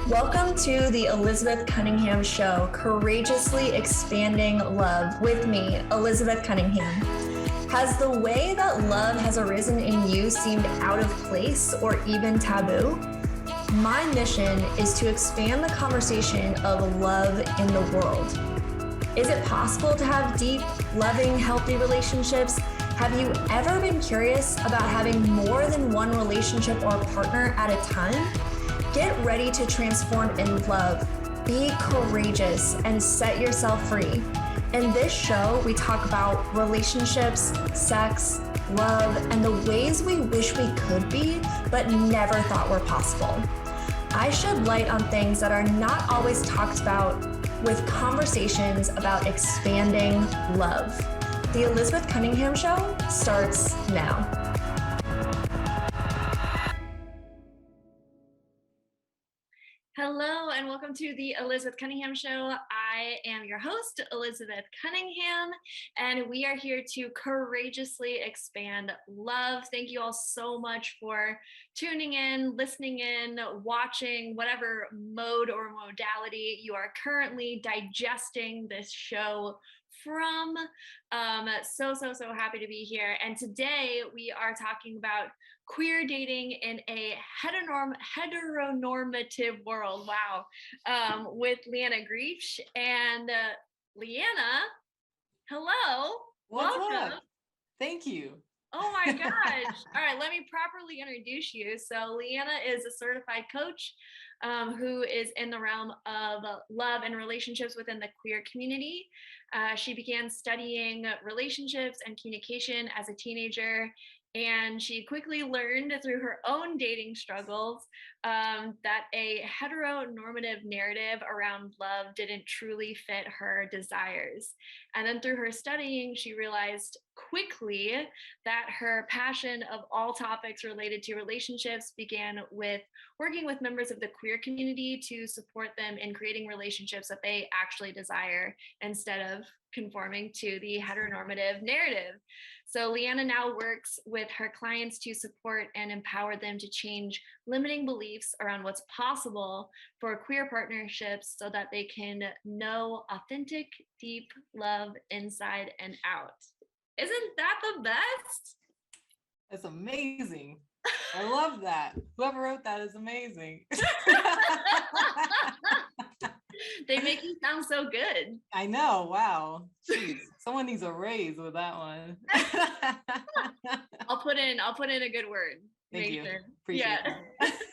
Welcome to the Elizabeth Cunningham Show, Courageously Expanding Love, with me, Elizabeth Cunningham. Has the way that love has arisen in you seemed out of place or even taboo? My mission is to expand the conversation of love in the world. Is it possible to have deep, loving, healthy relationships? Have you ever been curious about having more than one relationship or partner at a time? Get ready to transform in love, be courageous, and set yourself free. In this show, we talk about relationships, sex, love, and the ways we wish we could be, but never thought were possible. I shed light on things that are not always talked about with conversations about expanding love. The Elizabeth Cunningham Show starts now. Hello and welcome to the Elizabeth Cunningham Show. I am your host, Elizabeth Cunningham, and we are here to courageously expand love. Thank you all so much for tuning in, listening in, watching, whatever mode or modality you are currently digesting this show from. So happy to be here. And today we are talking about queer dating in a heteronormative world. Wow. With Liana Griebsch. And Liana, hello. What's welcome. up? Thank you. Oh my gosh. All right, let me properly introduce you. So Liana is a certified coach who is in the realm of love and relationships within the queer community. She began studying relationships and communication as a teenager, and she quickly learned through her own dating struggles that a heteronormative narrative around love didn't truly fit her desires. And then through her studying, she realized quickly that her passion of all topics related to relationships began with working with members of the queer community to support them in creating relationships that they actually desire instead of conforming to the heteronormative narrative. So Liana now works with her clients to support and empower them to change limiting beliefs around what's possible for queer partnerships so that they can know authentic, deep love inside and out. Isn't that the best? That's amazing. I love that. Whoever wrote that is amazing. They make you sound so good. I know. Wow. Jeez. Someone needs a raise with that one. I'll put in a good word. Thank you. Appreciate it.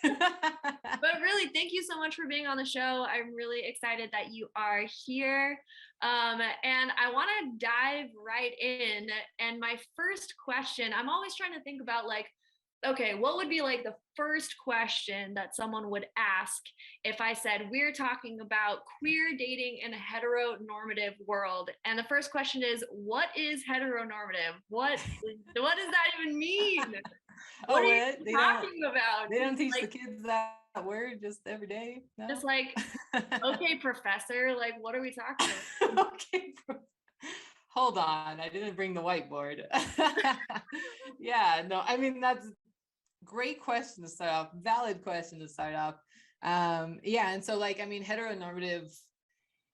But really, thank you so much for being on the show. I'm really excited that you are here. And I want to dive right in. And my first question, I'm always trying to think about okay, what would be like the first question that someone would ask if I said, we're talking about queer dating in a heteronormative world? And the first question is, what is heteronormative? What does that even mean? What are you talking about? They don't teach the kids that word just every day? No? Just okay, professor, what are we talking about? Okay, hold on, I didn't bring the whiteboard. Yeah, no, I mean, that's a great question to start off, valid question to start off. Yeah, and so heteronormative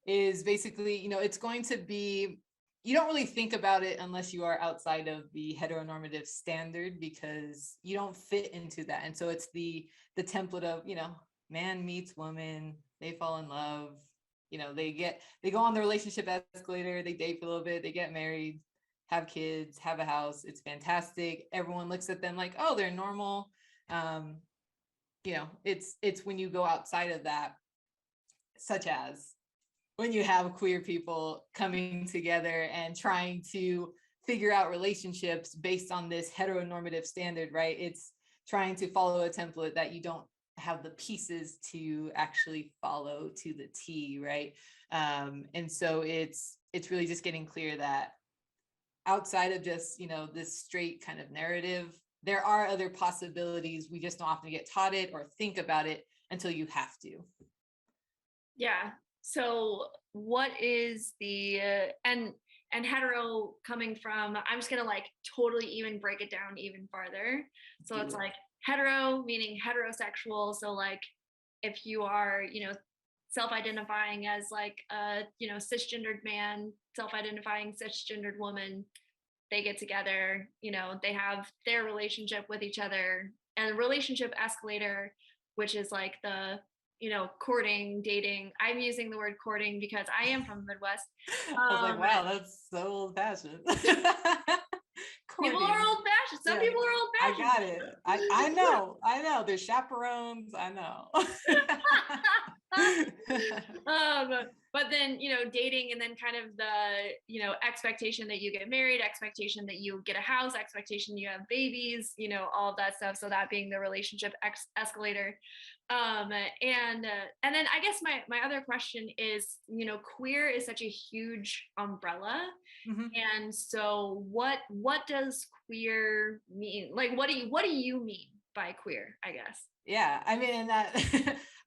is basically, it's going to be, you don't really think about it unless you are outside of the heteronormative standard, because you don't fit into that. And so it's the template of, man meets woman, they fall in love, they go on the relationship escalator, they date for a little bit, they get married, have kids, have a house. It's fantastic. Everyone looks at them like, oh, they're normal. It's when you go outside of that, such as when you have queer people coming together and trying to figure out relationships based on this heteronormative standard, right? It's trying to follow a template that you don't have the pieces to actually follow to the T, right? And so it's really just getting clear that outside of just, this straight kind of narrative, there are other possibilities. We just don't often get taught it or think about it until you have to. Yeah. So what is the, and hetero coming from, I'm just going to totally even break it down even farther. So it's hetero meaning heterosexual. So if you are, self-identifying as like a, cisgendered man, self-identifying cisgendered woman, they get together, they have their relationship with each other, and the relationship escalator, which is like the, courting, dating. I'm using the word courting because I am from the Midwest. I was like, wow, that's so old fashioned. People are old fashioned. Some people are old fashioned. I got it. I know. There's chaperones. I know. But then, dating, and then kind of the, expectation that you get married, expectation that you get a house, expectation you have babies, all of that stuff. So that being the relationship escalator. And then I guess my other question is, queer is such a huge umbrella. Mm-hmm. And so what does queer mean? Like, what do you mean by queer, I guess? Yeah, I mean, that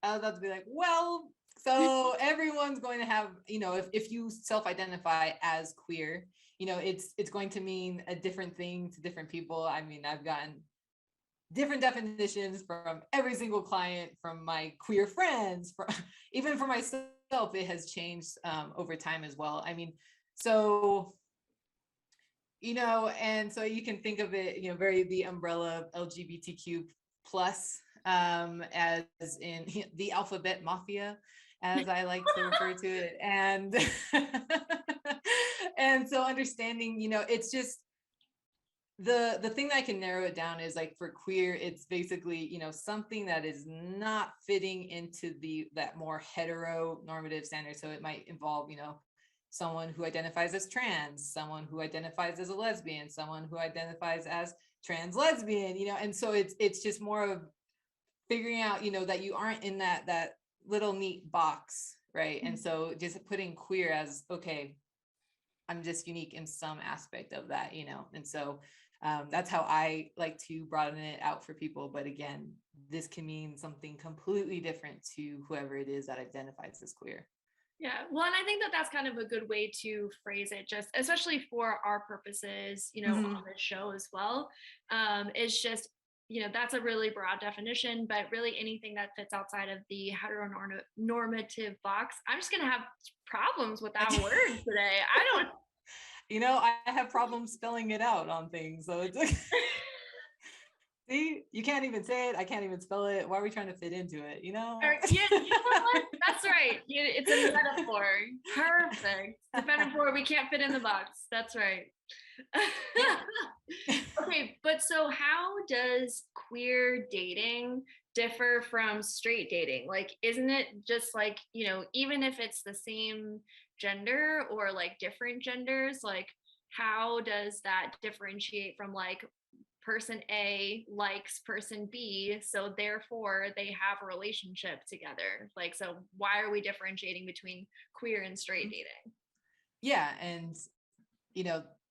I was about to be like, well, so everyone's going to have, if you self-identify as queer, it's going to mean a different thing to different people. I mean, I've gotten different definitions from every single client, from my queer friends, even for myself, it has changed over time as well. I mean, so, and so you can think of it, very the umbrella of LGBTQ plus, as in the alphabet mafia, as I like to refer to it. And and so understanding, it's just the thing that I can narrow it down is like for queer, it's basically, something that is not fitting into that more heteronormative standard. So it might involve, someone who identifies as trans, someone who identifies as a lesbian, someone who identifies as trans lesbian, and so it's just more of figuring out, that you aren't in that little neat box, right? And so just putting queer as, okay, I'm just unique in some aspect of that, and so that's how I like to broaden it out for people. But again, this can mean something completely different to whoever it is that identifies as queer. Yeah, well, and I think that that's kind of a good way to phrase it, just especially for our purposes, on this show as well. It's just, that's a really broad definition, but really anything that fits outside of the heteronormative box, I'm just going to have problems with that word today. I don't. I have problems spelling it out on things, so it's like, see, you can't even say it. I can't even spell it. Why are we trying to fit into it? Yeah, you know what? That's right. It's a metaphor. Perfect. It's a metaphor. We can't fit in the box. That's right. Okay, but so how does queer dating differ from straight dating? Like, isn't it just like, even if it's the same gender or like different genders, like how does that differentiate from like person A likes person B, so therefore they have a relationship together? Like, so why are we differentiating between queer and straight dating? Yeah, and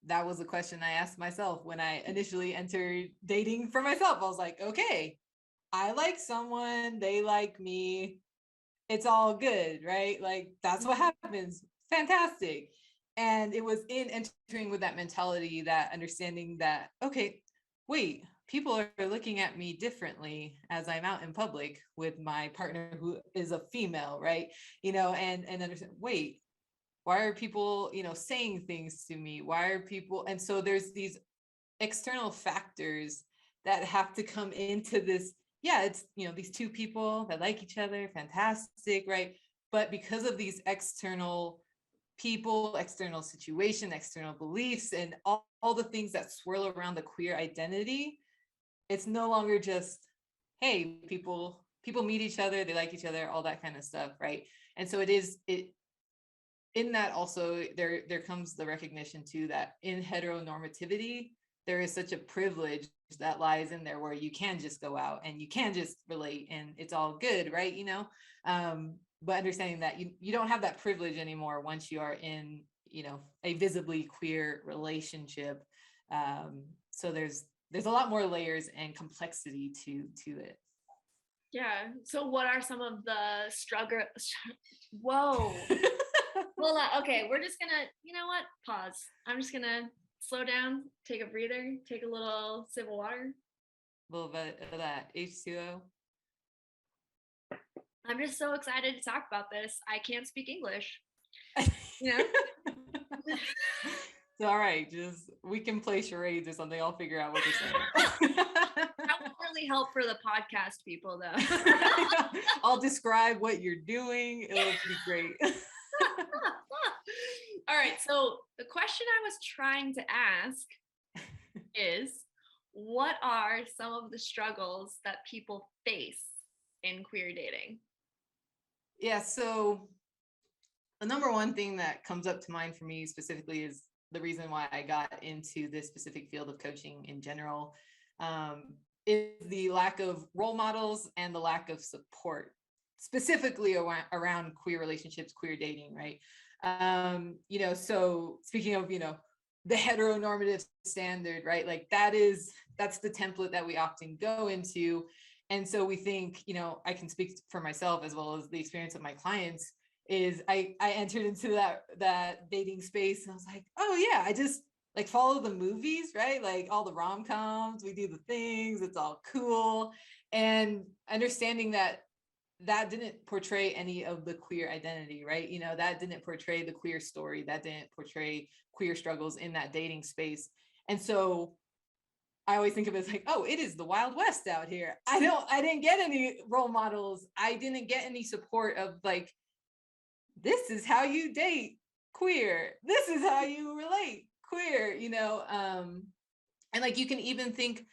that was a question I asked myself when I initially entered dating for myself. I was like, okay, I like someone, they like me, it's all good, right? Like, that's what happens. Fantastic. And it was in entering with that mentality, that understanding that, okay, wait, people are looking at me differently as I'm out in public with my partner who is a female, right? And understand, wait, why are people, saying things to me? Why are people? And so there's these external factors that have to come into this. Yeah, it's, these two people that like each other, fantastic, right? But because of these external people, external situation, external beliefs, and all the things that swirl around the queer identity, it's no longer just, hey, people meet each other, they like each other, all that kind of stuff, right? And so it in that also there comes the recognition too that in heteronormativity there is such a privilege that lies in there where you can just go out and you can just relate and it's all good, right? But understanding that you don't have that privilege anymore once you are in a visibly queer relationship. So there's a lot more layers and complexity to it. Yeah. So what are some of the struggle? Whoa. Well, okay, we're just gonna, pause. I'm just gonna slow down, take a breather, take a little sip of water. A little bit of that H2O. I'm just so excited to talk about this. I can't speak English, you know? It's all right. Just we can play charades or something. I'll figure out what you're saying. That won't really help for the podcast people, though. I'll describe what you're doing. It'll be great. All right. So the question I was trying to ask is, what are some of the struggles that people face in queer dating? Yeah. So the number one thing that comes up to mind for me specifically is the reason why I got into this specific field of coaching in general, is the lack of role models and the lack of support, specifically around queer relationships, queer dating, right? So speaking of, the heteronormative standard, right? Like that's the template that we often go into. And so we think, I can speak for myself as well as the experience of my clients is I entered into that dating space and I was like, oh yeah, I just like follow the movies, right? Like all the rom-coms, we do the things, it's all cool. And understanding that didn't portray any of the queer identity, right? That didn't portray the queer story, that didn't portray queer struggles in that dating space. And so I always think of it as like, oh, it is the Wild West out here. I didn't get any role models. I didn't get any support of like, this is how you date queer. This is how you relate queer, and like you can even think,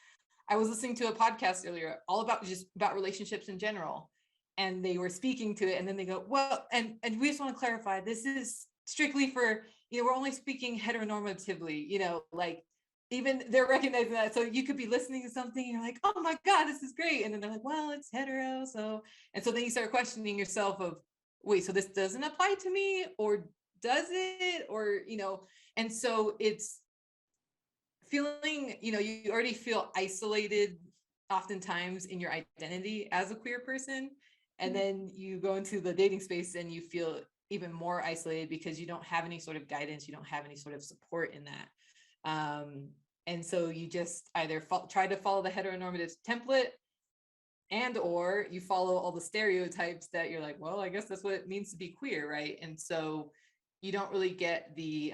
I was listening to a podcast earlier all about relationships in general. And they were speaking to it. And then they go, well, and we just want to clarify, this is strictly for, we're only speaking heteronormatively, like even they're recognizing that. So you could be listening to something and you're like, oh my God, this is great. And then they're like, well, it's hetero. And so then you start questioning yourself of, wait, so this doesn't apply to me, or does it? Or, and so it's feeling, you already feel isolated oftentimes in your identity as a queer person. And then you go into the dating space and you feel even more isolated because you don't have any sort of guidance, you don't have any sort of support in that. And so you just either try to follow the heteronormative template, and or you follow all the stereotypes that you're like, well, I guess that's what it means to be queer, right? And so you don't really get the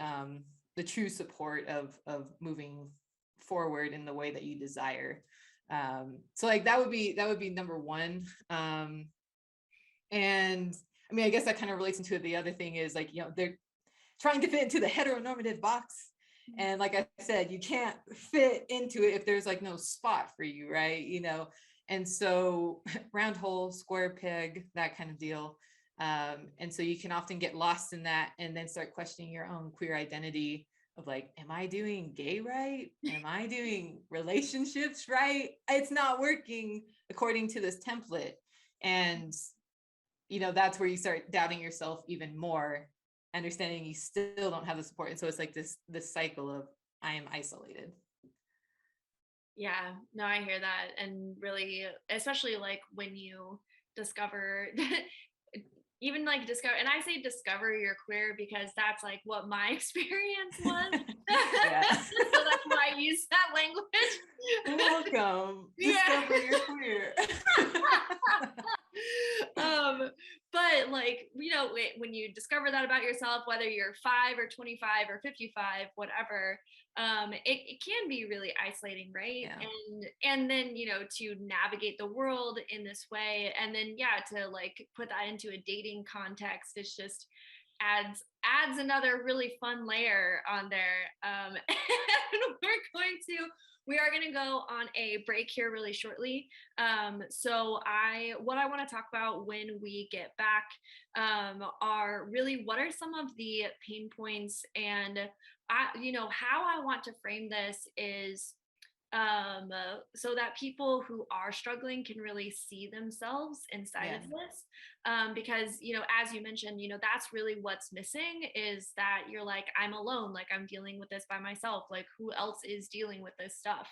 true support of moving forward in the way that you desire. So like that would be number one. And I mean, I guess that kind of relates into it. The other thing is like, they're trying to fit into the heteronormative box. And like I said, you can't fit into it if there's like no spot for you, right? And so round hole, square peg, that kind of deal. And so you can often get lost in that and then start questioning your own queer identity of like, am I doing gay right? Am I doing relationships right? It's not working according to this template. And, that's where you start doubting yourself even more, understanding you still don't have the support. And so it's like this cycle of I am isolated. Yeah, no, I hear that. And really, especially like when you discover even like discover, and I say discover you're queer because that's like what my experience was. So that's why I use that language. Welcome. Discover you're queer. But like, when you discover that about yourself, whether you're 5 or 25 or 55, whatever, it can be really isolating, right? Yeah. And then, to navigate the world in this way, and then to like put that into a dating context, it's just adds another really fun layer on there. And we are going to go on a break here really shortly. So what I want to talk about when we get back are really what are some of the pain points, and how I want to frame this is so that people who are struggling can really see themselves inside of this. Because, as you mentioned, that's really what's missing, is that you're like, I'm alone, like I'm dealing with this by myself, like who else is dealing with this stuff?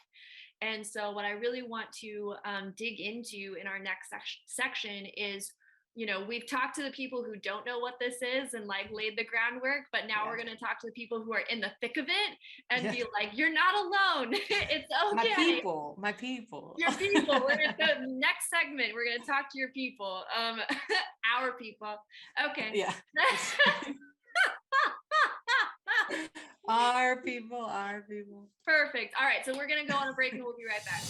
And so what I really want to dig into in our next section is we've talked to the people who don't know what this is and like laid the groundwork, but now we're going to talk to the people who are in the thick of it and be like, you're not alone. It's okay. My people. Your people. We're going to go next segment. We're going to talk to your people. Our people. Okay. Yeah. Our people. Perfect. All right. So we're going to go on a break and we'll be right back.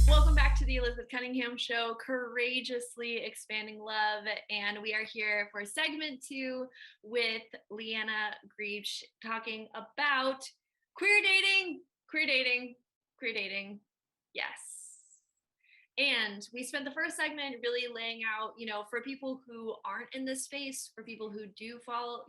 Welcome back to the Elizabeth Cunningham Show, Courageously Expanding Love. And we are here for segment 2 with Liana Griebsch talking about queer dating. Yes. And we spent the first segment really laying out, for people who aren't in this space, for people who do fall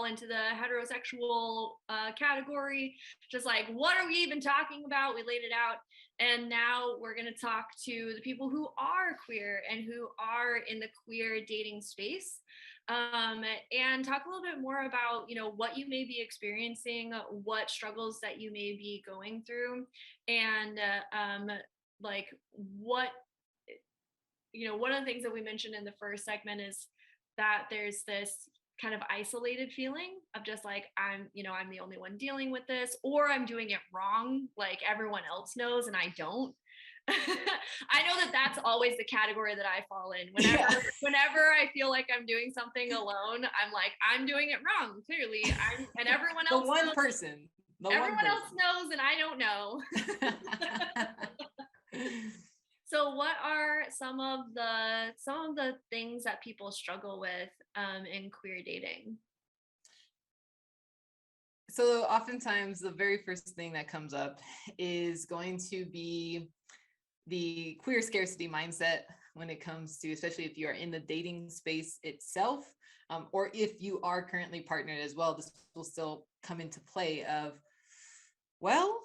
into the heterosexual category, just like, what are we even talking about? We laid it out. And now we're going to talk to the people who are queer and who are in the queer dating space, and talk a little bit more about, what you may be experiencing, what struggles that you may be going through, and like what, one of the things that we mentioned in the first segment is that there's this kind of isolated feeling of just like, I'm the only one dealing with this, or I'm doing it wrong, like everyone else knows and I don't. I know that that's always the category that I fall in. Whenever I feel like I'm doing something alone, I'm like, I'm doing it wrong. Clearly, and everyone else. Everyone else knows, and I don't know. So what are some of the things that people struggle with in queer dating? So oftentimes the very first thing that comes up is going to be the queer scarcity mindset when it comes to, especially if you are in the dating space itself, or if you are currently partnered as well, this will still come into play of, well,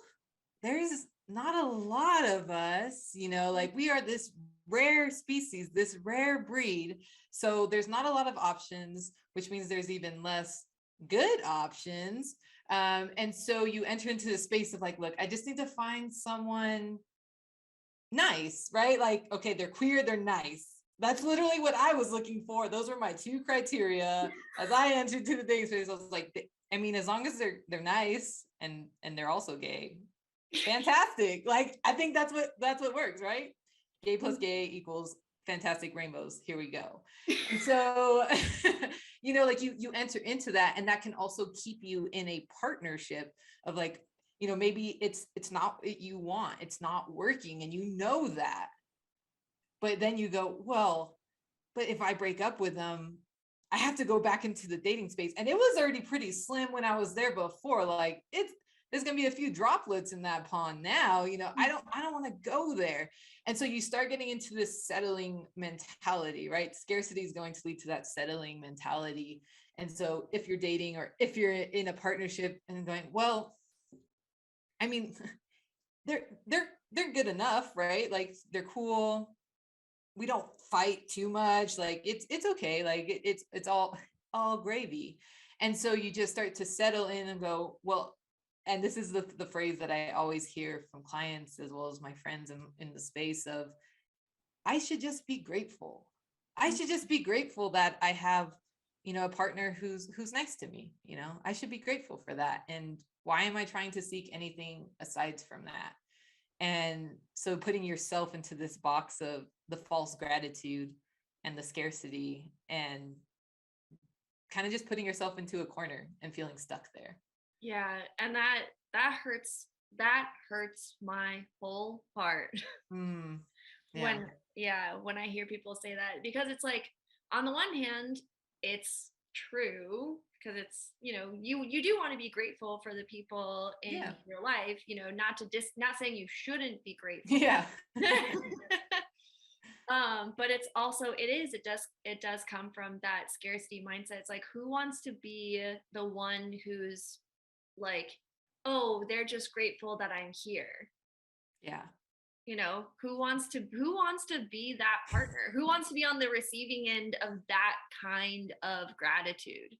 there's not a lot of us, like we are this rare species, this rare breed. So there's not a lot of options, which means there's even less good options. And so you enter into the space of like, look, I just need to find someone nice, right? Like, okay, they're queer, they're nice. That's literally what I was looking for. Those were my 2 criteria as I entered to the dating space. I was like, as long as they're nice and they're also gay, fantastic. Like, I think that's what works, right? Gay plus gay equals fantastic rainbows. Here we go. And so, like you enter into that, and that can also keep you in a partnership of like, maybe it's not what you want, it's not working, and that. But then you go, well, but if I break up with them, I have to go back into the dating space. And it was already pretty slim when I was there before. Like, there's going to be a few droplets in that pond now. I don't want to go there. And so you start getting into this settling mentality, right? Scarcity is going to lead to that settling mentality. And so if you're dating or if you're in a partnership and going, well, they're good enough, right? Like, they're cool. We don't fight too much. Like, it's okay. Like, it's all gravy. And so you just start to settle in and go, well, and this is the phrase that I always hear from clients as well as my friends in the space of, I should just be grateful. I should just be grateful that I have, a partner who's nice to me. I should be grateful for that. And why am I trying to seek anything aside from that? And so putting yourself into this box of the false gratitude and the scarcity, and kind of just putting yourself into a corner and feeling stuck there. Yeah. And that hurts my whole heart. Yeah. When I hear people say that, because it's like, on the one hand, it's true, because it's, you do want to be grateful for the people in your life, not saying you shouldn't be grateful. Yeah. But it's also, it does come from that scarcity mindset. It's like, who wants to be the one who's like, oh, they're just grateful that I'm here? Yeah. Who wants to be that partner? Who wants to be on the receiving end of that kind of gratitude?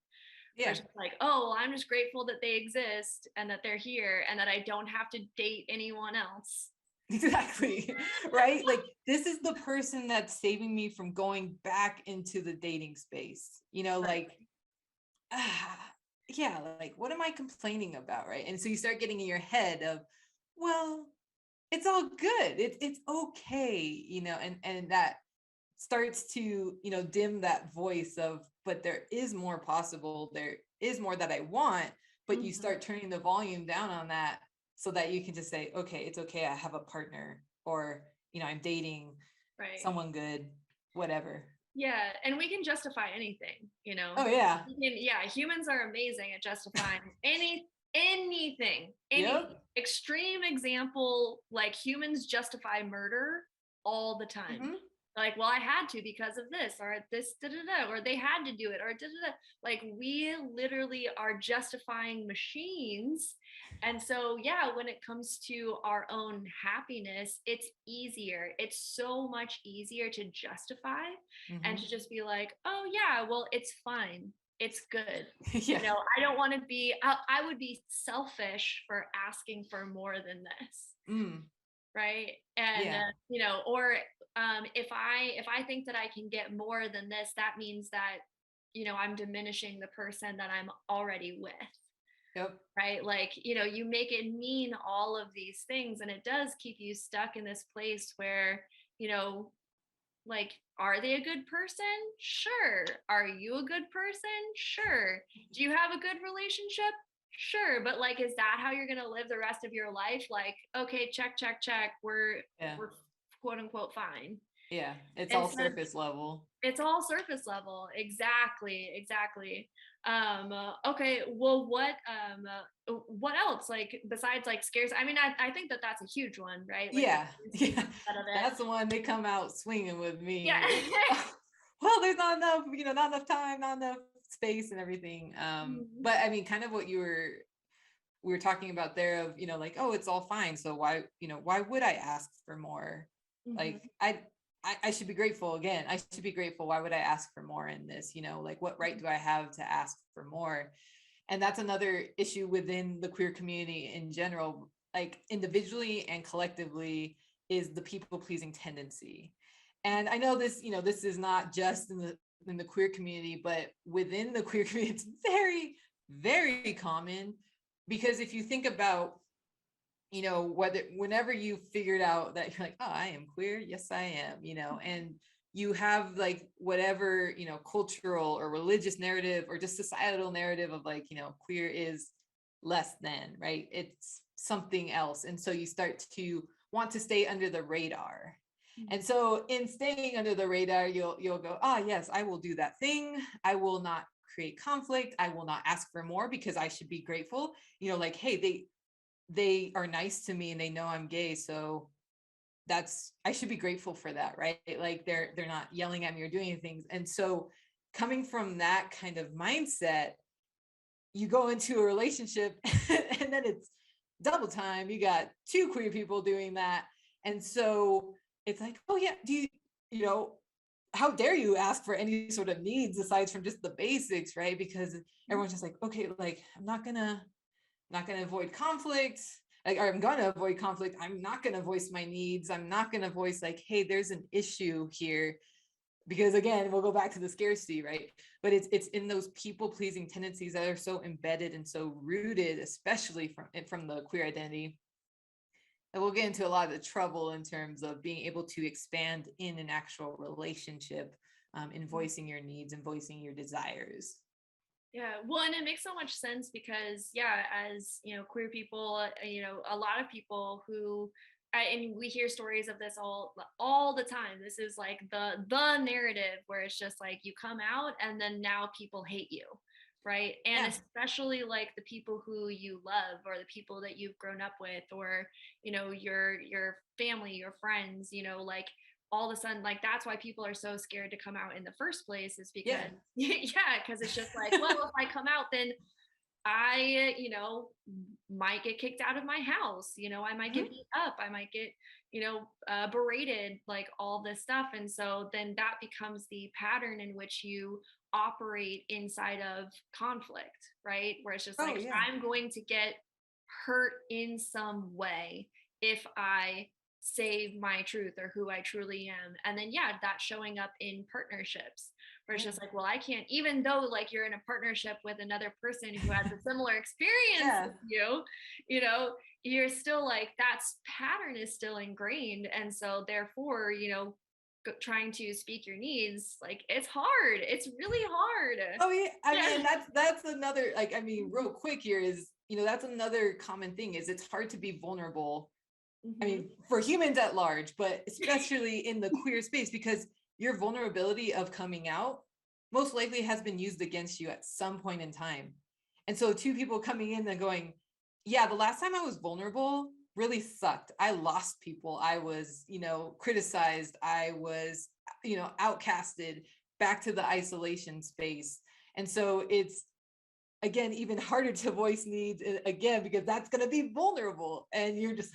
Yeah. It's like, oh, I'm just grateful that they exist and that they're here and that I don't have to date anyone else. Exactly. Right? Like this is the person that's saving me from going back into the dating space. Right. Like ah, yeah, like what am I complaining about, right? And so you start getting in your head of, well, it's all good. It's okay, and that starts to, dim that voice of, but there is more possible. There is more that I want, but you Mhm. start turning the volume down on that so that you can just say, okay, it's okay. I have a partner, or, I'm dating Right. someone good, whatever. Yeah, and we can justify anything, you know. Oh yeah. Yeah, humans are amazing at justifying anything. Anything. Yep. Extreme example, like humans justify murder all the time. Hmm. Like, well, I had to because of this, or this, da da da, or they had to do it, or da da da. Like, we literally are justifying machines. And so, yeah, when it comes to our own happiness, it's easier. It's so much easier to justify and to Hmm. just be like, oh, yeah, well, it's fine. It's good. Yeah. I don't want to be, I would be selfish for asking for more than this. Mm. Right. And, Yeah. or if I think that I can get more than this, that means that, I'm diminishing the person that I'm already with. Yep. Right. Like, you make it mean all of these things, and it does keep you stuck in this place where, you know, like, are they a good person? Sure. Are you a good person? Sure. Do you have a good relationship? Sure. But like, is that how you're gonna live the rest of your life? Like, okay, check, check, check. Yeah. We're quote unquote fine. Yeah. It's all Instead, surface level. it's all surface level. Exactly, exactly. Okay, well, what else? Like besides like scares? I mean, I think that that's a huge one, right? Like the Yeah. scarcity Yeah. mindset of it. That's the one they come out swinging with Yeah. me. Well, there's not enough, not enough time, not enough space and everything. Mhm. But I mean, kind of what we were talking about there of, like, oh, it's all fine. So why would I ask for more? Like Mhm. I should be grateful again. I should be grateful. Why would I ask for more in this? Like what right do I have to ask for more? And that's another issue within the queer community in general, like individually and collectively, is the people pleasing tendency. And I know this, this is not just in the queer community, but within the queer community, it's very, very common. Because if you think about, whether whenever you figured out that you're like, oh, I am queer, yes I am, and you have like whatever, cultural or religious narrative or just societal narrative of like, queer is less than, right? It's something else. And so you start to want to stay under the radar. And Mhm. so in staying under the radar, you'll go, ah, yes, I will do that thing. I will not create conflict. I will not ask for more because I should be grateful. Like, hey, they are nice to me and they know I'm gay, so I should be grateful for that, right? Like they're not yelling at me or doing things. And so coming from that kind of mindset, you go into a relationship and then it's double time. You got two queer people doing that. And so it's like, oh yeah, you know, how dare you ask for any sort of needs aside from just the basics, right? Because everyone's just like, okay, like I'm not gonna avoid conflict. Like, or I'm gonna avoid conflict. I'm not gonna voice my needs. I'm not gonna voice like, hey, there's an issue here. Because again, we'll go back to the scarcity, right? But it's in those people pleasing tendencies that are so embedded and so rooted, especially from the queer identity. And we'll get into a lot of the trouble in terms of being able to expand in an actual relationship, in voicing your needs and voicing your desires. Yeah, well, and it makes so much sense because, yeah, as queer people, a lot of people who, and we hear stories of this all the time. This is like the narrative where it's just like you come out and then now people hate you, right? And Yeah. especially like the people who you love or the people that you've grown up with, or your family, your friends, like all of a sudden, like that's why people are so scared to come out in the first place, is Yeah. because yeah, because it's just like, well, if I come out, then I might get kicked out of my house, I might get Mhm. beat up, I might get berated, like all this stuff. And so then that becomes the pattern in which you operate inside of conflict, right? Where it's just Oh like, yeah. I'm going to get hurt in some way if I say my truth or who I truly am. And then, yeah, that's showing up in partnerships where it's Yeah. just like, well, I can't, even though like you're in a partnership with another person who has a similar experience Yeah. as you know, you're still like, that's pattern is still ingrained. And so therefore, trying to speak your needs, like it's hard. It's really hard. Oh yeah. I Yeah. mean, that's another, like, I mean, real quick here is, that's another common thing is it's hard to be vulnerable. I Hmm. mean, for humans at large, but especially in the queer space, because your vulnerability of coming out most likely has been used against you at some point in time. And so two people coming in and going, yeah, the last time I was vulnerable really sucked. I lost people. I was, criticized. I was, outcasted back to the isolation space. And so it's, again, even harder to voice needs again, because that's going to be vulnerable. And you're just,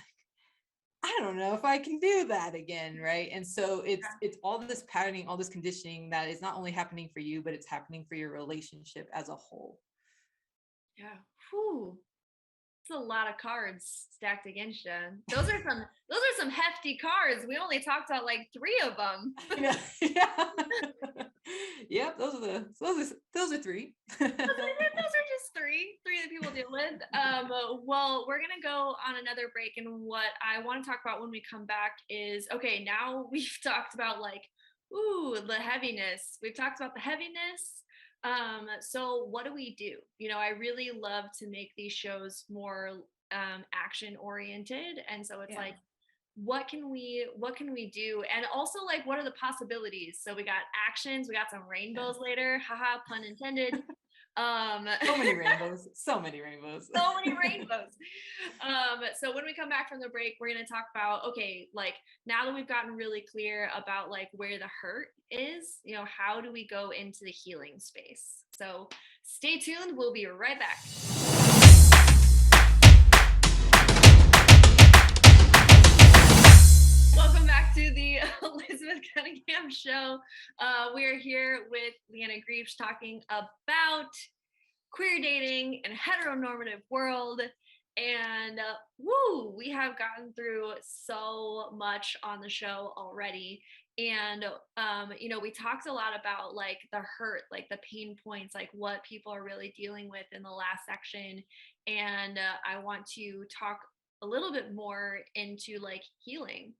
I don't know if I can do that again, right? And so it's all this patterning, all this conditioning that is not only happening for you, but it's happening for your relationship as a whole. Yeah. Whew. It's a lot of cards stacked against you. Those are some hefty cards. We only talked about like 3 of them. Yeah, yeah. Yep, those are three. Those are just three that people deal with. Well, we're gonna go on another break, and what I want to talk about when we come back is, okay, now we've talked about like, ooh, the heaviness. We've talked about the heaviness. So what do we do? I really love to make these shows more action oriented, and so it's Yeah. like, what can we do, and also like what are the possibilities? So we got actions, we got some rainbows later, haha, pun intended. So many rainbows, so many rainbows. So many rainbows. So when we come back from the break, we're going to talk about, okay, like now that we've gotten really clear about like where the hurt is, how do we go into the healing space? So stay tuned, we'll be right back. Welcome back to the Elizabeth Cunningham Show. We are here with Liana Griebsch talking about queer dating in a heteronormative world. And we have gotten through so much on the show already. And, we talked a lot about like the hurt, like the pain points, like what people are really dealing with in the last section. And I want to talk a little bit more into like healing.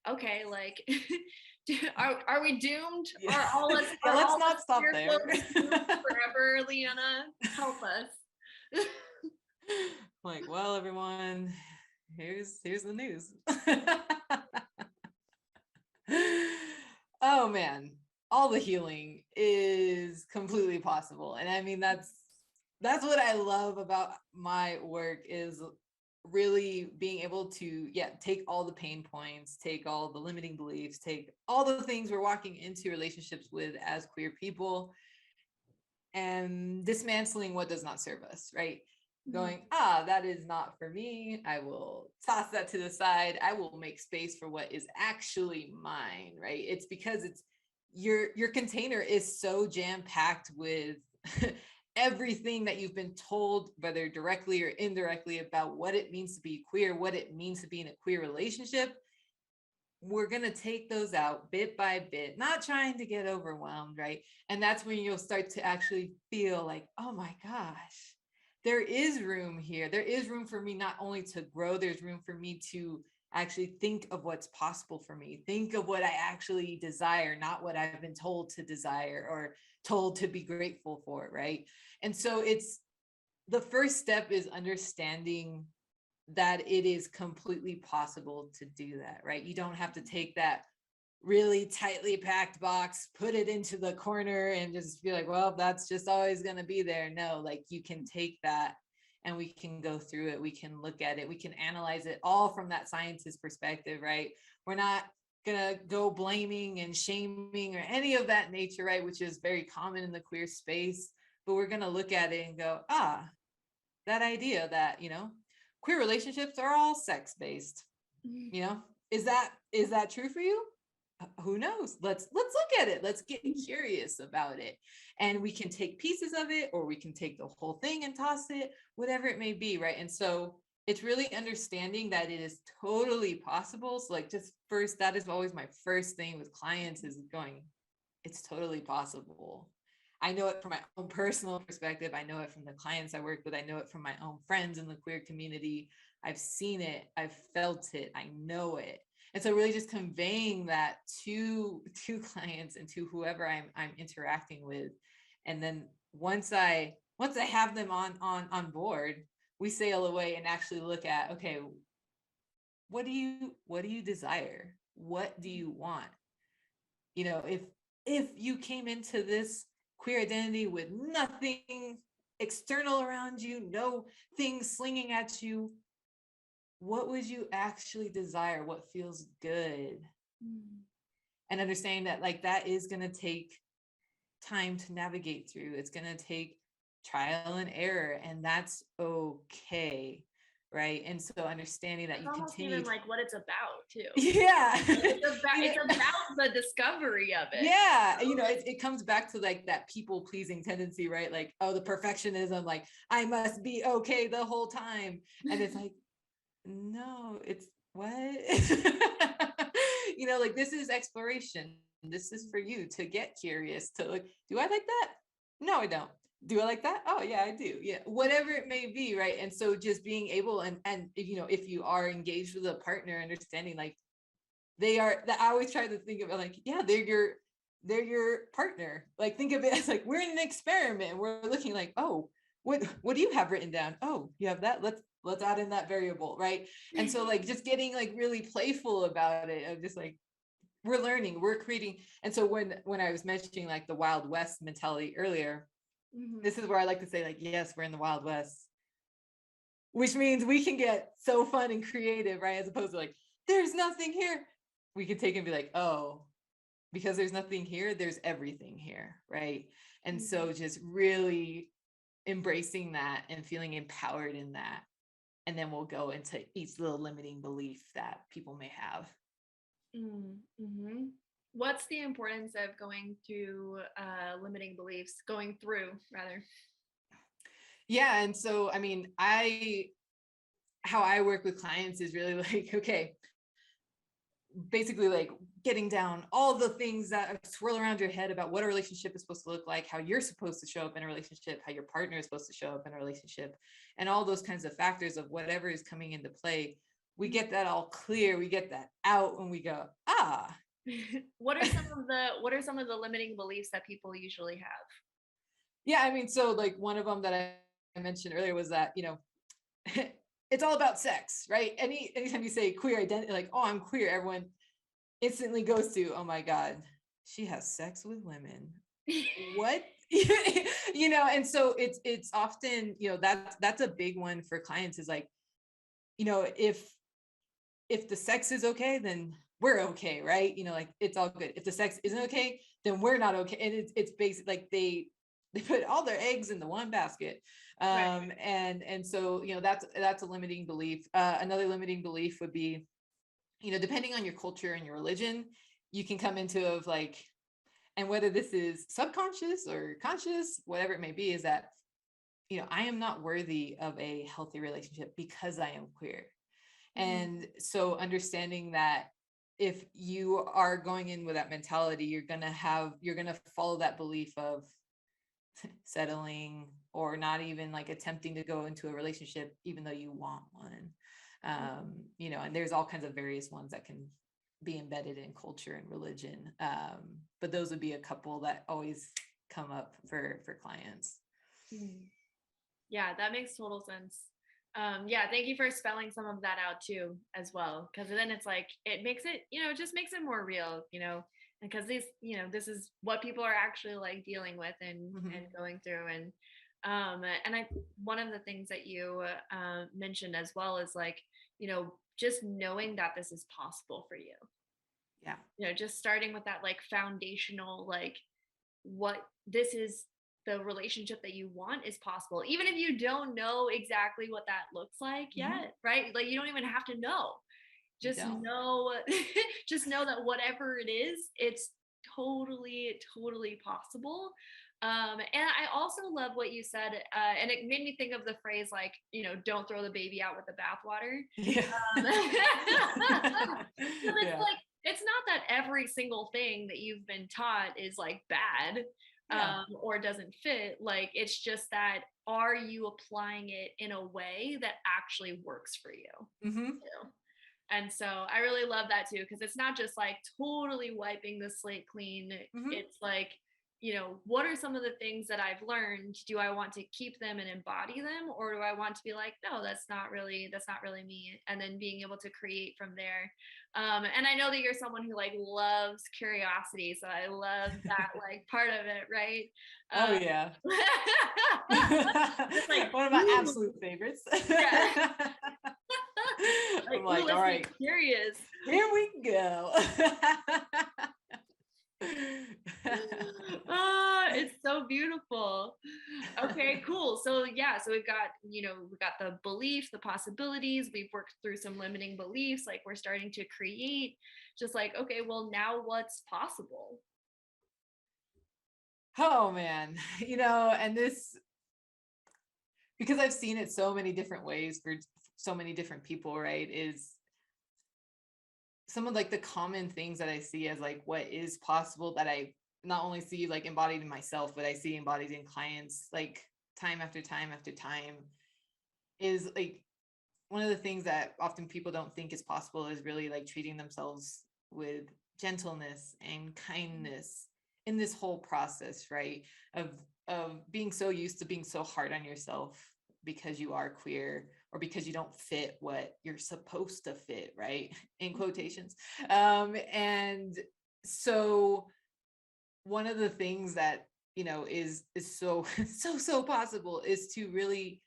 Okay, like are we doomed? Yeah. Are all us Yeah, are let's all not us stop queer there. folks doomed forever, Liana? Help us. Like, well, everyone, here's the news. Oh man, all the healing is completely possible. And I mean, that's what I love about my work, is really being able to, take all the pain points, take all the limiting beliefs, take all the things we're walking into relationships with as queer people, and dismantling what does not serve us, right? Going, that is not for me. I will toss that to the side. I will make space for what is actually mine, right? It's because it's your container is so jam-packed with everything that you've been told, whether directly or indirectly, about what it means to be queer, what it means to be in a queer relationship. We're going to take those out bit by bit, not trying to get overwhelmed, right? And that's when you'll start to actually feel like, oh my gosh, there is room here. There is room for me not only to grow, there's room for me to actually think of what's possible for me, think of what I actually desire, not what I've been told to desire or told to be grateful for, right? And so it's the first step is understanding that it is completely possible to do that, right? You don't have to take that really tightly packed box, put it into the corner and just be like, well, that's just always going to be there. No, like you can take that and we can go through it. We can look at it. We can analyze it all from that scientist perspective, right? We're not going to go blaming and shaming or any of that nature, right? Which is very common in the queer space. But we're going to look at it and go, that idea that, queer relationships are all sex-based, is that true for you? Who knows? Let's look at it. Let's get curious about it. And we can take pieces of it, or we can take the whole thing and toss it, whatever it may be, right? And so it's really understanding that it is totally possible. So like just first, that is always my first thing with clients is going, it's totally possible. I know it from my own personal perspective. I know it from the clients I work with. I know it from my own friends in the queer community. I've seen it. I've felt it. I know it. And so really just conveying that to clients and to whoever I'm interacting with. And then once I have them on board, we sail away and actually look at, okay, what do you desire? What do you want? You know, if you came into this queer identity with nothing external around you, no things slinging at you, what would you actually desire? What feels good? And understanding that like that is going to take time to navigate through. It's going to take trial and error, and that's okay. Right. And so understanding that It's you almost continue even like what it's about too. yeah. It's about the discovery of it. Yeah, you know, it comes back to like that people pleasing tendency, right? Like, oh, the perfectionism, like I must be okay the whole time. And it's like, no, it's what? You know, like this is exploration. This is for you to get curious, to like, do I like that? No, I don't. Do I like that? Oh yeah, I do. Yeah, whatever it may be, right? And so just being able and you know, if you are engaged with a partner, understanding like they are that I always try to think of it like, yeah, they're your partner. Like think of it as like we're in an experiment. We're looking like, oh, what do you have written down? Oh, you have that. Let's add in that variable, right? And so like just getting like really playful about it of just like we're learning, we're creating. And so when I was mentioning like the Wild West mentality earlier, this is where I like to say like, yes, we're in the Wild West, which means we can get so fun and creative, right? As opposed to like, there's nothing here. We can take and be like, oh, because there's nothing here, there's everything here, right? And so just really embracing that and feeling empowered in that. And then we'll go into each little limiting belief that people may have. What's the importance of going through limiting beliefs, going through rather? Yeah. And so, I mean, how I work with clients is really like, okay, basically like getting down all the things that swirl around your head about what a relationship is supposed to look like, how you're supposed to show up in a relationship, how your partner is supposed to show up in a relationship, and all those kinds of factors of whatever is coming into play. We get that all clear. We get that out and we go, ah. What are some of the limiting beliefs that people usually have? Yeah, I mean, so like one of them that I mentioned earlier was that, you know, it's all about sex, right? Anytime you say queer identity, like, oh, I'm queer, everyone instantly goes to, oh my God, she has sex with women. What? You know, and so it's often, you know, that's a big one for clients is like, you know, if the sex is okay, then we're okay, right? You know, like it's all good. If the sex isn't okay, then we're not okay. And it's basically like they put all their eggs in the one basket. Right. And so, you know, that's a limiting belief. Another limiting belief would be, you know, depending on your culture and your religion, you can come into of like, and whether this is subconscious or conscious, whatever it may be, is that, you know, I am not worthy of a healthy relationship because I am queer. And so understanding that if you are going in with that mentality, you're going to follow that belief of settling or not even like attempting to go into a relationship, even though you want one. You know, and there's all kinds of various ones that can be embedded in culture and religion. But those would be a couple that always come up for clients. Yeah, that makes total sense. Yeah, thank you for spelling some of that out too, as well. Because then it's like it makes it, you know, it just makes it more real, you know, because these, you know, this is what people are actually like dealing with and going through. And I one of the things that you mentioned as well is like, you know, just knowing that this is possible for you. Yeah. You know, just starting with that like foundational, like what this is the relationship that you want is possible even if you don't know exactly what that looks like yet, right? Like you don't even have to know, just know just know that whatever it is, it's totally possible. And I also love what you said, and it made me think of the phrase like, don't throw the baby out with the bathwater. Yeah. 'Cause it's Yeah. like, it's not that every single thing that you've been taught is like bad, Yeah. or doesn't fit. Like, it's just that, are you applying it in a way that actually works for you? Hmm. And so I really love that too, because it's not just like totally wiping the slate clean. Hmm. It's like, what are some of the things that I've learned? Do I want to keep them and embody them? Or do I want to be like, no, that's not really me. And then being able to create from there. And I know that you're someone who like loves curiosity. So I love that like part of it, right? Oh Um, yeah. it's like, One of my ooh, absolute favorites. yeah. I'm Like, ooh, like, all let's right, get curious. here we go. It's so beautiful. Okay, cool. So yeah, so we've got the belief, the possibilities, we've worked through some limiting beliefs, like we're starting to create, just like, okay, well, now what's possible? Oh man, and this, because I've seen it so many different ways for so many different people, right? Is some of like the common things that I see as like what is possible, that I not only see like embodied in myself, but I see embodied in clients like time after time after time, is like one of the things that often people don't think is possible is really like treating themselves with gentleness and kindness in this whole process, right? Of being so used to being so hard on yourself because you are queer, or because you don't fit what you're supposed to fit, right? In quotations. And so one of the things that is so so possible is to really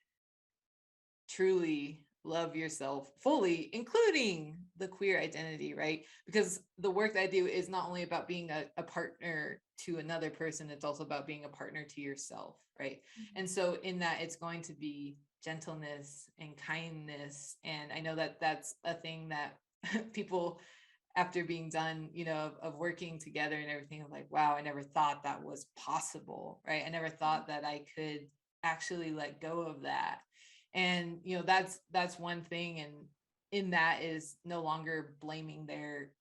truly love yourself fully, including the queer identity, right? Because the work that I do is not only about being a partner to another person, it's also about being a partner to yourself, right? And so in that, it's going to be gentleness and kindness. And I know that that's a thing that people, after being done, of working together and everything, of like, wow, I never thought that was possible, right? I never thought that I could actually let go of that. And that's one thing. And in that is no longer blaming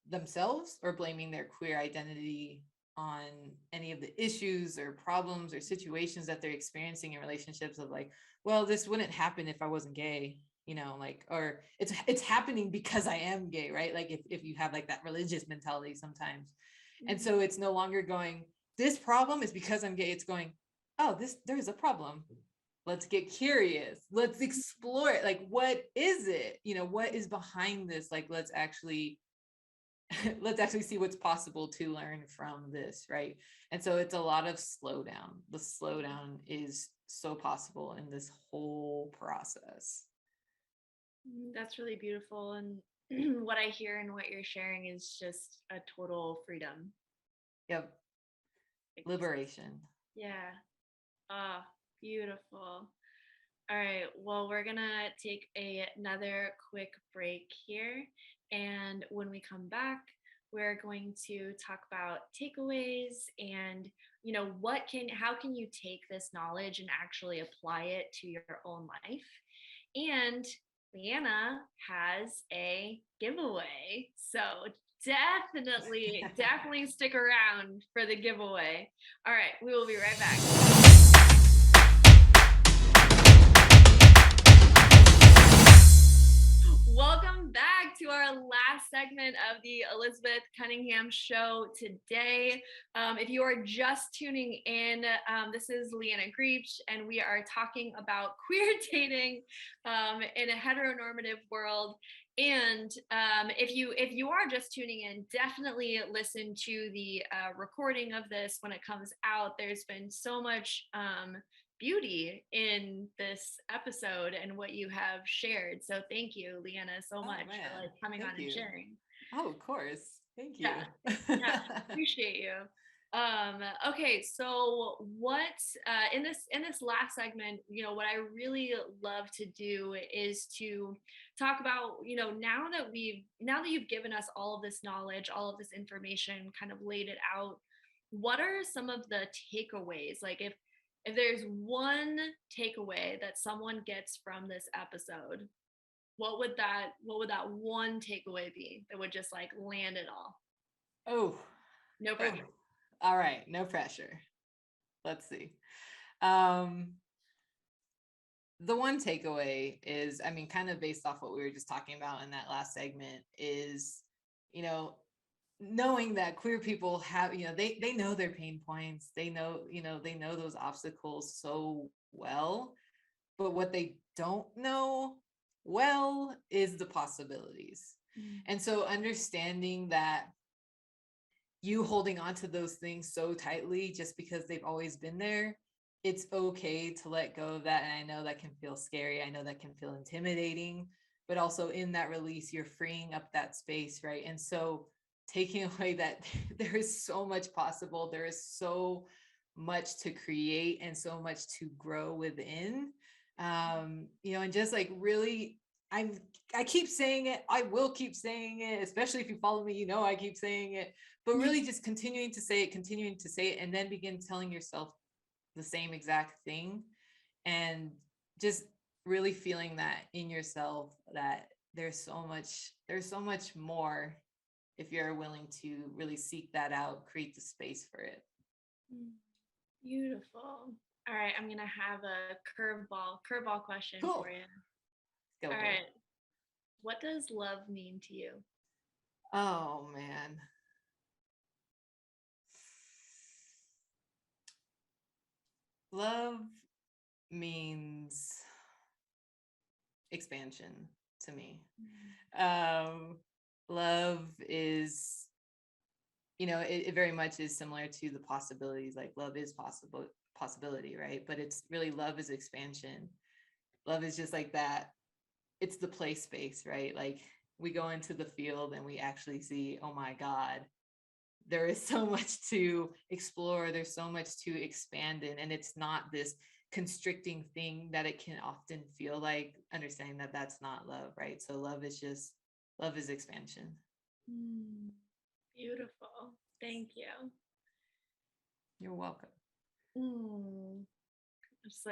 themselves or blaming their queer identity on any of the issues or problems or situations that they're experiencing in relationships, of like, well, this wouldn't happen if I wasn't gay, like, or it's happening because I am gay, right? Like if you have like that religious mentality sometimes. And so it's no longer going, this problem is because I'm gay. It's going, oh, there's a problem. Let's get curious. Let's explore it. Like, what is it? What is behind this? Like, let's actually see what's possible to learn from this, right? And so it's a lot of slowdown. The slowdown is so possible in this whole process. That's really beautiful. And what I hear and what you're sharing is just a total freedom. Yep. Like, Liberation. yeah. Ah, beautiful. All right. Well, we're gonna take another quick break here. And when we come back, we're going to talk about takeaways and how can you take this knowledge and actually apply it to your own life. And Leanna has a giveaway. So definitely stick around for the giveaway. All right, we will be right back. Welcome back to our last segment of the Elizabeth Cunningham Show today. If you are just tuning in, this is Liana Griebsch, and we are talking about queer dating in a heteronormative world. And if you are just tuning in, definitely listen to the recording of this when it comes out. There's been so much beauty in this episode and what you have shared. So thank you, Leanna, so Oh much for man, like coming on thank and you. sharing. Oh, of course. Thank you. Yeah, yeah, appreciate you. Okay, so what in this last segment, what I really love to do is to talk about, now that you've given us all of this knowledge, all of this information, kind of laid it out, what are some of the takeaways? Like if there's one takeaway that someone gets from this episode, what would that one takeaway be that would just like land it all? Oh, No pressure. All right. No pressure. Let's see. The one takeaway is, I mean, kind of based off what we were just talking about in that last segment is, knowing that queer people have, they know their pain points, they know those obstacles so well, but what they don't know well is the possibilities. And so understanding that you holding on to those things so tightly just because they've always been there, it's okay to let go of that. And I know that can feel scary, I know that can feel intimidating, but also in that release, you're freeing up that space, right? And so taking away that there is so much possible, there is so much to create and so much to grow within, and just like really, I keep saying it, I will keep saying it, especially if you follow me, I keep saying it, but really just continuing to say it, and then begin telling yourself the same exact thing, and just really feeling that in yourself, that there's so much more if you're willing to really seek that out, create the space for it. Beautiful. All right, I'm gonna have a curveball question for you. Go All right. What does love mean to you? Oh man. Love means expansion to me. Love is, it very much is similar to the possibilities. Like love is possibility, right? But it's really, love is expansion. Love is just like that. It's the play space, right? Like we go into the field and we actually see, oh my God, there is so much to explore. There's so much to expand in. And it's not this constricting thing that it can often feel like, understanding that that's not love, right? So love is expansion. Beautiful. Thank you. You're welcome. Just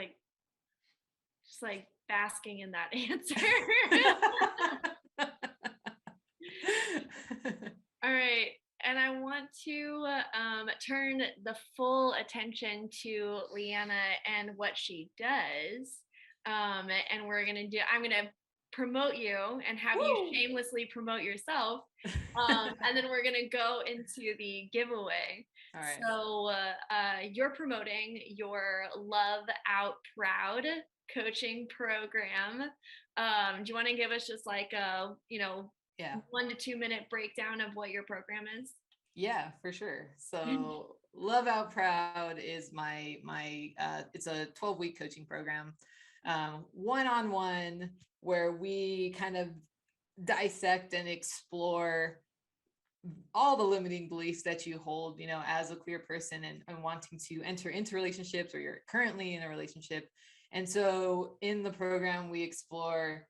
like basking in that answer. All right. And I want to turn the full attention to Liana and what she does. And I'm going to promote you and have you shamelessly promote yourself. And then we're going to go into the giveaway. All right. So you're promoting your Love Out Proud coaching program. Do you want to give us just like a, 1 to 2 minute breakdown of what your program is? Yeah, for sure. So Love Out Proud is my it's a 12-week coaching program, one-on-one, where we kind of dissect and explore all the limiting beliefs that you hold, as a queer person, and wanting to enter into relationships, or you're currently in a relationship. And so in the program, we explore,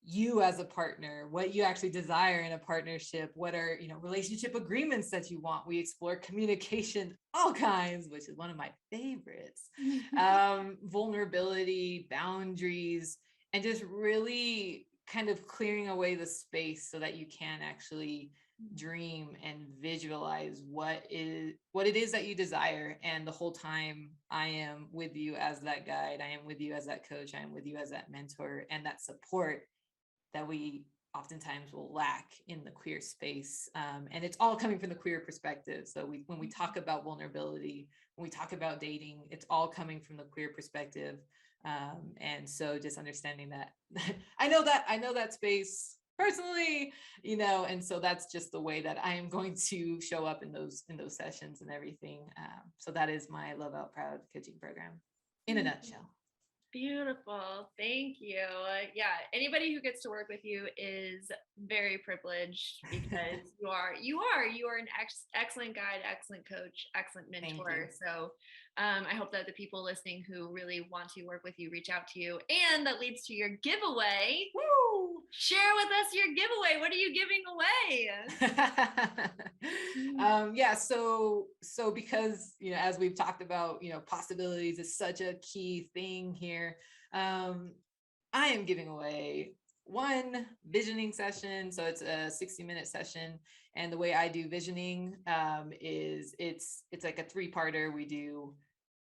you as a partner, what you actually desire in a partnership, what are, relationship agreements that you want. We explore communication, all kinds, which is one of my favorites, vulnerability, boundaries, and just really kind of clearing away the space so that you can actually dream and visualize what it is that you desire. And the whole time, I am with you as that guide, I am with you as that coach, I am with you as that mentor, and that support that we oftentimes will lack in the queer space. And it's all coming from the queer perspective. So when we talk about vulnerability, when we talk about dating, it's all coming from the queer perspective. And so just understanding that I know that space personally, and so that's just the way that I am going to show up in those sessions and everything. So that is my Love Out Proud coaching program in a nutshell. Beautiful. Thank you. Yeah, anybody who gets to work with you is very privileged, because you are an excellent guide, excellent coach, excellent mentor. So I hope that the people listening who really want to work with you reach out to you. And that leads to your giveaway. Woo! Share with us your giveaway. What are you giving away? Yeah, so because, you know, as we've talked about, you know, possibilities is such a key thing here. I am giving away one visioning session. So it's a 60-minute session. And the way I do visioning is it's like a 3-parter. We do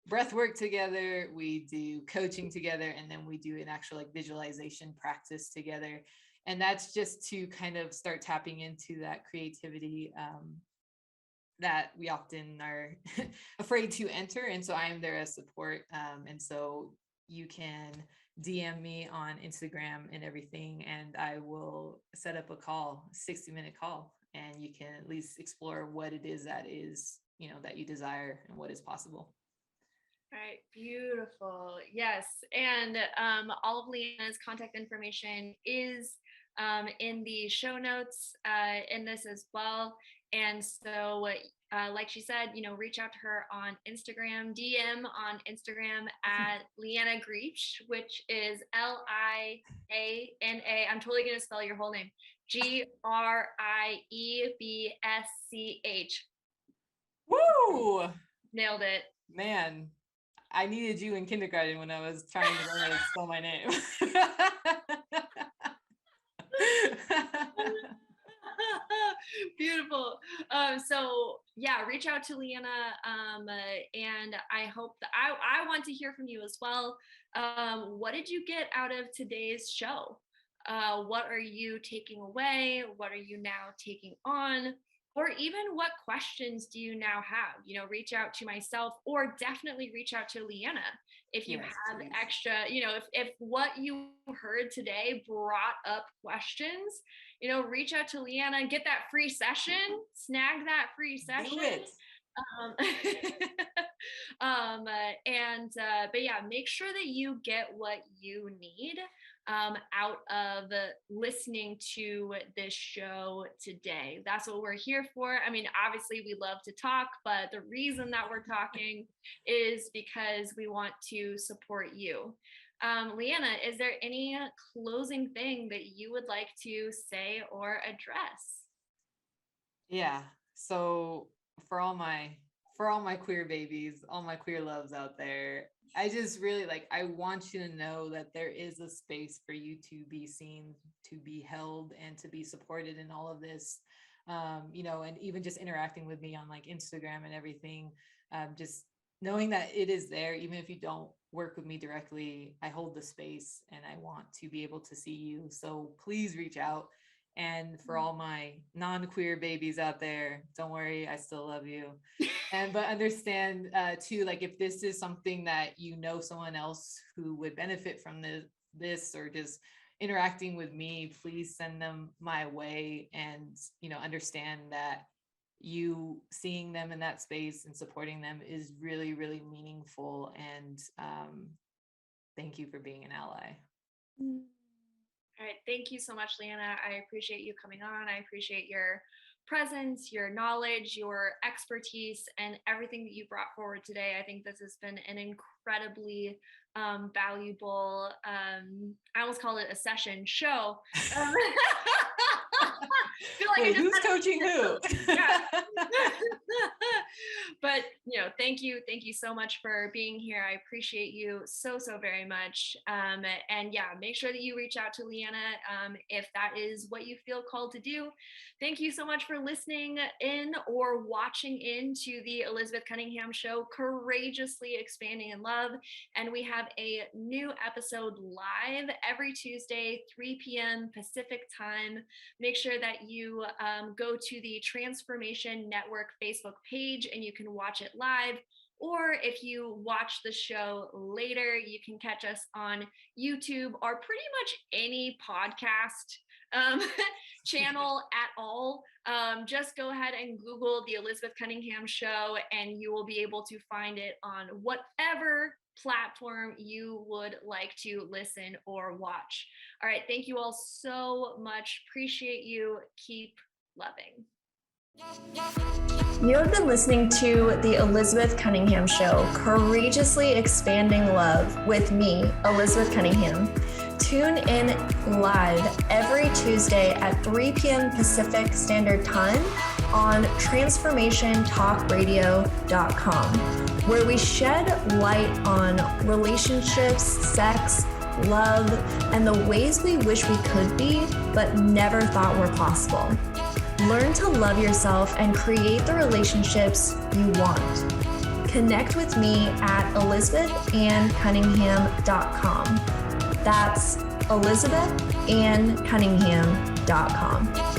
breath work together, we do coaching together, and then we do an actual like visualization practice together. And that's just to kind of start tapping into that creativity that we often are afraid to enter. And so I am there as support. And so you can DM me on Instagram and everything, and I will set up a call, 60-minute call, and you can at least explore what it is that is, you know, that you desire and what is possible. All right, beautiful. Yes, and all of Liana's contact information is in the show notes in this as well. And so, like she said, you know, reach out to her on Instagram, DM on Instagram at Liana Griebsch, which is Liana. I'm totally gonna spell your whole name. Griebsch. Woo! Nailed it. Man, I needed you in kindergarten when I was trying to learn how to spell my name. Beautiful. So yeah, reach out to Liana, and I hope that I want to hear from you as well. What did you get out of today's show? What are you taking away? What are you now taking on? Or even what questions do you now have? You know, reach out to myself, or definitely reach out to Liana if you have extra, you know, if what you heard today brought up questions, you know, reach out to Liana, get that free session, snag that free session. Do it. But yeah, make sure that you get what you need out of listening to this show today. That's what we're here for. I mean, obviously we love to talk, but the reason that we're talking is because we want to support you. Liana, is there any closing thing that you would like to say or address? Yeah. So for all my queer babies, all my queer loves out there, I just really I want you to know that there is a space for you to be seen, to be held, and to be supported in all of this. You know, and even just interacting with me on like Instagram and everything, just knowing that it is there, even if you don't work with me directly, I hold the space and I want to be able to see you. So please reach out. And for all my non-queer babies out there, don't worry, I still love you. But understand too, like if this is something that you know someone else who would benefit from this or just interacting with me, please send them my way. And, you know, understand that you seeing them in that space and supporting them is really, really meaningful. And thank you for being an ally. All right. Thank you so much, Liana. I appreciate you coming on. I appreciate your presence, your knowledge, your expertise, and everything that you brought forward today. I think this has been an incredibly valuable, I almost call it a session show. Feel like wait, who's coaching who? Yeah. But you know, thank you so much for being here. I appreciate you so very much. And yeah, make sure that you reach out to Liana if that is what you feel called to do. Thank you so much for listening in or watching into the Elizabeth Cunningham Show, Courageously Expanding in Love. And we have a new episode live every Tuesday, 3 p.m. Pacific time. Make sure that you go to the Transformation Network Facebook page and you can watch it live. Or if you watch the show later, you can catch us on YouTube or pretty much any podcast channel at all. Just go ahead and Google the Elizabeth Cunningham Show and you will be able to find it on whatever platform you would like to listen or watch. All right. Thank you all so much. Appreciate you. Keep loving. You have been listening to the Elizabeth Cunningham Show, Courageously Expanding Love with me, Elizabeth Cunningham. Tune in live every Tuesday at 3 p.m. Pacific Standard Time on transformationtalkradio.com, where we shed light on relationships, sex, love, and the ways we wish we could be, but never thought were possible. Learn to love yourself and create the relationships you want. Connect with me at ElizabethAnnCunningham.com. That's ElizabethAnnCunningham.com.